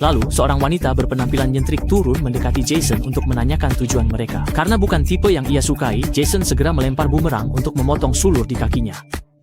Lalu, seorang wanita berpenampilan nyentrik turun mendekati Jason untuk menanyakan tujuan mereka. Karena bukan tipe yang ia sukai, Jason segera melempar bumerang untuk memotong sulur di kakinya.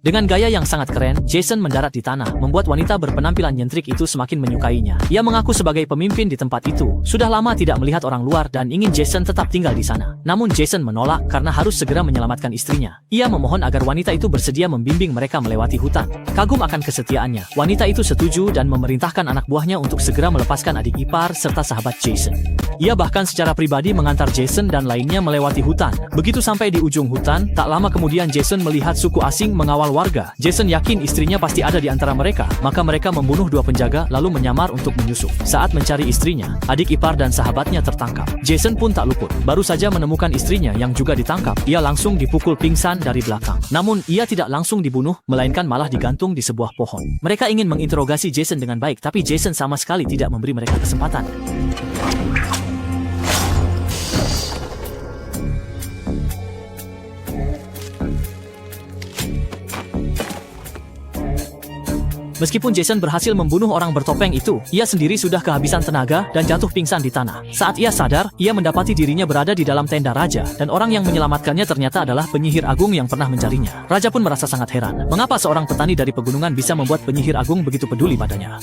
Dengan gaya yang sangat keren, Jason mendarat di tanah, membuat wanita berpenampilan nyentrik itu semakin menyukainya. Ia mengaku sebagai pemimpin di tempat itu, sudah lama tidak melihat orang luar dan ingin Jason tetap tinggal di sana. Namun Jason menolak karena harus segera menyelamatkan istrinya. Ia memohon agar wanita itu bersedia membimbing mereka melewati hutan. Kagum akan kesetiaannya, wanita itu setuju dan memerintahkan anak buahnya untuk segera melepaskan adik ipar serta sahabat Jason. Ia bahkan secara pribadi mengantar Jason dan lainnya melewati hutan. Begitu sampai di ujung hutan, tak lama kemudian Jason melihat suku asing mengawal warga. Jason yakin istrinya pasti ada di antara mereka, maka mereka membunuh dua penjaga lalu menyamar untuk menyusup. Saat mencari istrinya, adik ipar dan sahabatnya tertangkap. Jason pun tak luput. Baru saja menemukan istrinya yang juga ditangkap, ia langsung dipukul pingsan dari belakang. Namun, ia tidak langsung dibunuh, melainkan malah digantung di sebuah pohon. Mereka ingin menginterogasi Jason dengan baik, tapi Jason sama sekali tidak memberi mereka kesempatan. Meskipun Jason berhasil membunuh orang bertopeng itu, ia sendiri sudah kehabisan tenaga dan jatuh pingsan di tanah. Saat ia sadar, ia mendapati dirinya berada di dalam tenda raja, dan orang yang menyelamatkannya ternyata adalah penyihir agung yang pernah mencarinya. Raja pun merasa sangat heran, mengapa seorang petani dari pegunungan bisa membuat penyihir agung begitu peduli padanya.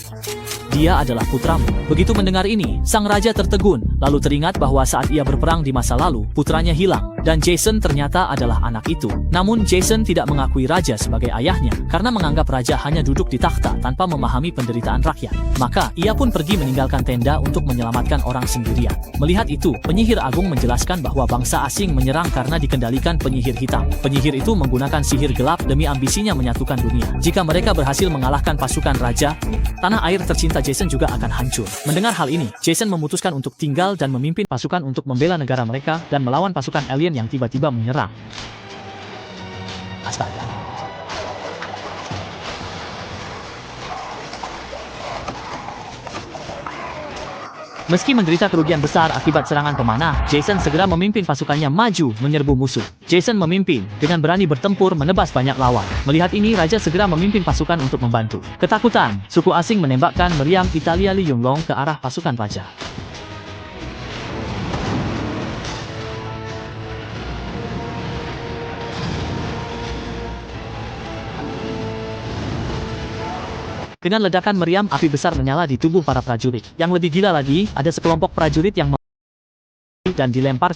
Dia adalah putramu. Begitu mendengar ini, sang raja tertegun, lalu teringat bahwa saat ia berperang di masa lalu, putranya hilang, dan Jason ternyata adalah anak itu. Namun Jason tidak mengakui raja sebagai ayahnya, karena menganggap raja hanya duduk di takhta tanpa memahami penderitaan rakyat. Maka, ia pun pergi meninggalkan tenda untuk menyelamatkan orang sendirian. Melihat itu, penyihir agung menjelaskan bahwa bangsa asing menyerang karena dikendalikan penyihir hitam. Penyihir itu menggunakan sihir gelap demi ambisinya menyatukan dunia. Jika mereka berhasil mengalahkan pasukan raja, tanah air tercinta Jason juga akan hancur. Mendengar hal ini, Jason memutuskan untuk tinggal dan memimpin pasukan untuk membela negara mereka dan melawan pasukan alien yang tiba-tiba menyerang. Astaga. Meski menderita kerugian besar akibat serangan pemanah, Jason segera memimpin pasukannya maju menyerbu musuh. Jason memimpin dengan berani bertempur menebas banyak lawan. Melihat ini, raja segera memimpin pasukan untuk membantu. Ketakutan, suku asing menembakkan meriam Italia Li Yonglong ke arah pasukan raja. Dengan ledakan meriam, api besar menyala di tubuh para prajurit. Yang lebih gila lagi, ada sekelompok prajurit yang dan dilemparkan